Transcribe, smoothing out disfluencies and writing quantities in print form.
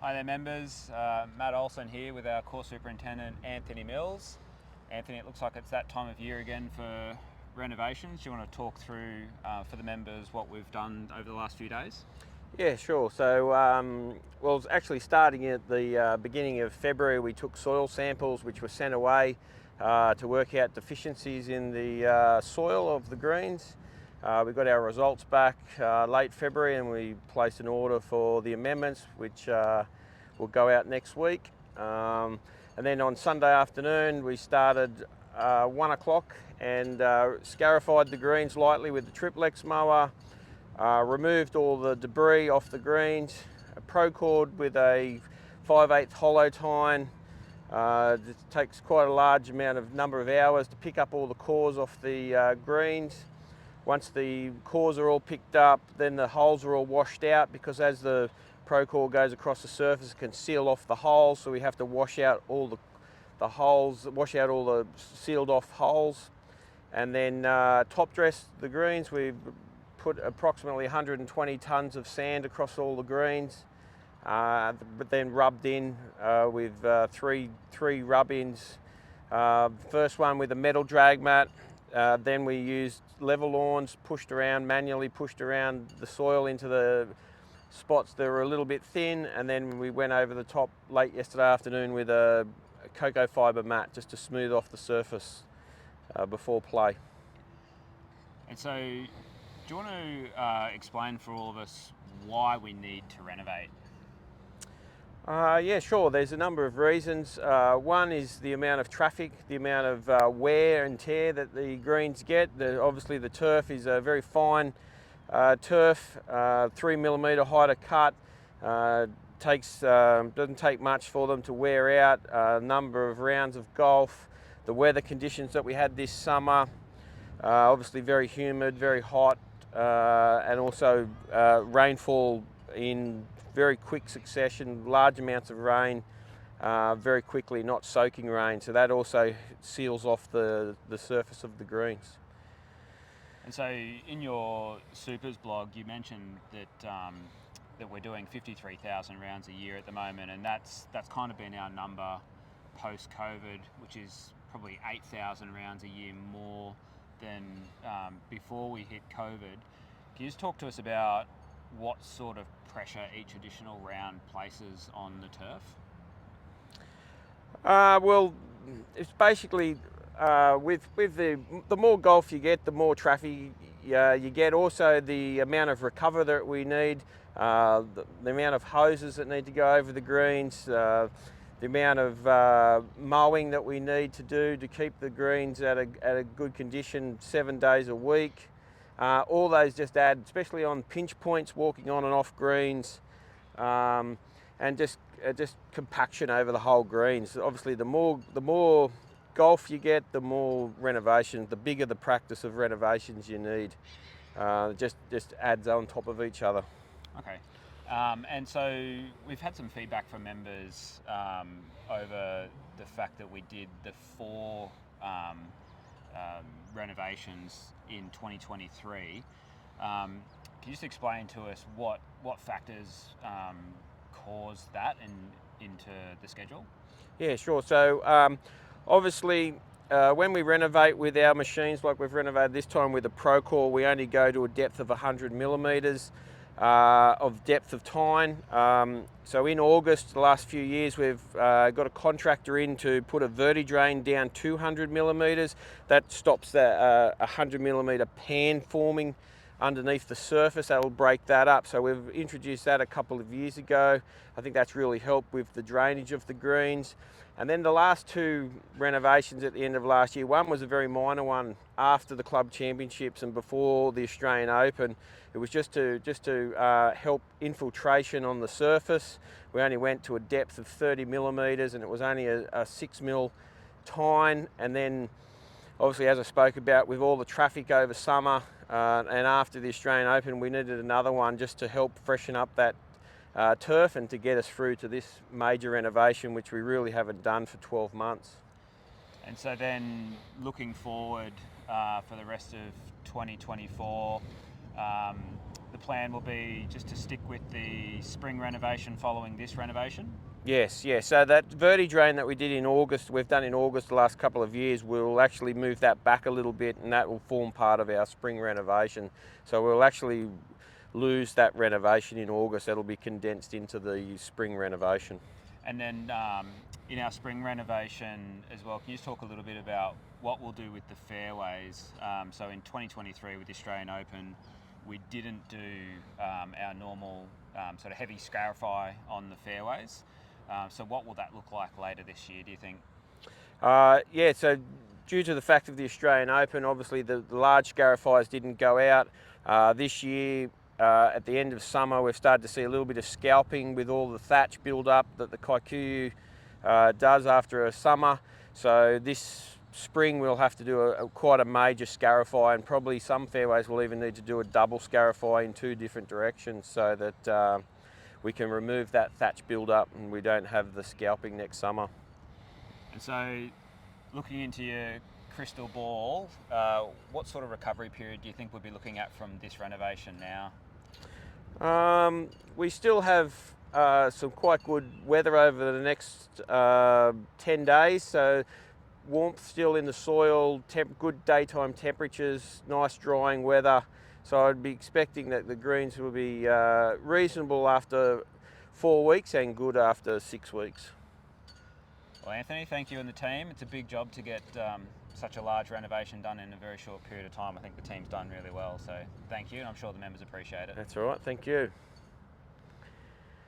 Hi there members, Matt Olson here with our course superintendent Anthony Mills. Anthony, it looks like it's that time of year again for renovations. Do you want to talk through for the members what we've done over the last few days? Yeah, sure. So, well, it's actually starting at the beginning of February, we took soil samples which were sent away to work out deficiencies in the soil of the greens. We got our results back late February and we placed an order for the amendments which will go out next week. And then on Sunday afternoon we started 1 o'clock and scarified the greens lightly with the triplex mower. Removed all the debris off the greens, procored with a 5/8 hollow tine. It takes quite a large number of hours to pick up all the cores off the greens. Once the cores are all picked up, then the holes are all washed out because as the procore goes across the surface, it can seal off the holes, so we have to wash out all the holes, wash out all the sealed off holes. And then top dress the greens. We've put approximately 120 tonnes of sand across all the greens, but then rubbed in with three rub-ins. First one with a metal drag mat, then we used level lawns, manually pushed around the soil into the spots that were a little bit thin, and then we went over the top late yesterday afternoon with a cocoa fibre mat just to smooth off the surface before play. And so, do you want to explain for all of us why we need to renovate? Yeah, sure. There's a number of reasons. One is the amount of traffic, the amount of wear and tear that the greens get. Obviously the turf is a very fine turf, 3mm height cut. Doesn't take much for them to wear out. A number of rounds of golf. The weather conditions that we had this summer, obviously very humid, very hot, and also rainfall in very quick succession, large amounts of rain very quickly, not soaking rain. So that also seals off the surface of the greens. And so in your Supers blog, you mentioned that we're doing 53,000 rounds a year at the moment, and that's kind of been our number post-COVID, which is probably 8,000 rounds a year more than before we hit COVID. Can you just talk to us about what sort of pressure each additional round places on the turf? Well, it's basically with the more golf you get, the more traffic you get. Also, the amount of recover that we need, the amount of hoses that need to go over the greens, the amount of mowing that we need to do to keep the greens at a good condition 7 days a week. All those just add, especially on pinch points, walking on and off greens, and just compaction over the whole greens. Obviously, the more golf you get, the more renovations, the bigger the practice of renovations you need. Just adds on top of each other. Okay. And so we've had some feedback from members over the fact that we did the 4 renovations in 2023. Can you just explain to us what factors caused that into the schedule? Yeah, sure. So obviously when we renovate with our machines, like we've renovated this time with a Procore, we only go to a depth of 100mm of depth of tine. So in August, the last few years, we've got a contractor in to put a verti-drain down 200mm. That stops the 100mm pan forming underneath the surface. That will break that up. So we've introduced that a couple of years ago. I think that's really helped with the drainage of the greens. And then the last 2 renovations at the end of last year, one was a very minor one after the club championships and before the Australian Open. It was just to help infiltration on the surface. We only went to a depth of 30mm and it was only a 6mm tine. And then obviously, as I spoke about, with all the traffic over summer and after the Australian Open, we needed another one just to help freshen up that turf and to get us through to this major renovation, which we really haven't done for 12 months. And so then looking forward for the rest of 2024, the plan will be just to stick with the spring renovation following this renovation? Yes, yes. So that verti drain that we did in August, we've done in August the last couple of years, we'll actually move that back a little bit, and that will form part of our spring renovation. So we'll actually lose that renovation in August. That'll be condensed into the spring renovation. And then in our spring renovation as well, can you just talk a little bit about what we'll do with the fairways? So in 2023 with the Australian Open, we didn't do our normal sort of heavy scarify on the fairways. So what will that look like later this year, do you think? Yeah, so due to the fact of the Australian Open, obviously the large scarifiers didn't go out. This year, at the end of summer, we've started to see a little bit of scalping with all the thatch build up that the Kikuyu does after a summer. So this spring we'll have to do quite a major scarify, and probably some fairways will even need to do a double scarify in 2 different directions so that we can remove that thatch build up and we don't have the scalping next summer. And so looking into your crystal ball, what sort of recovery period do you think we'll be looking at from this renovation now? We still have some quite good weather over the next 10 days, so warmth still in the soil, good daytime temperatures, nice drying weather. So I'd be expecting that the greens will be reasonable after 4 weeks and good after 6 weeks. Well, Anthony, thank you and the team. It's a big job to get such a large renovation done in a very short period of time. I think the team's done really well, so thank you, and I'm sure the members appreciate it. That's all right, thank you.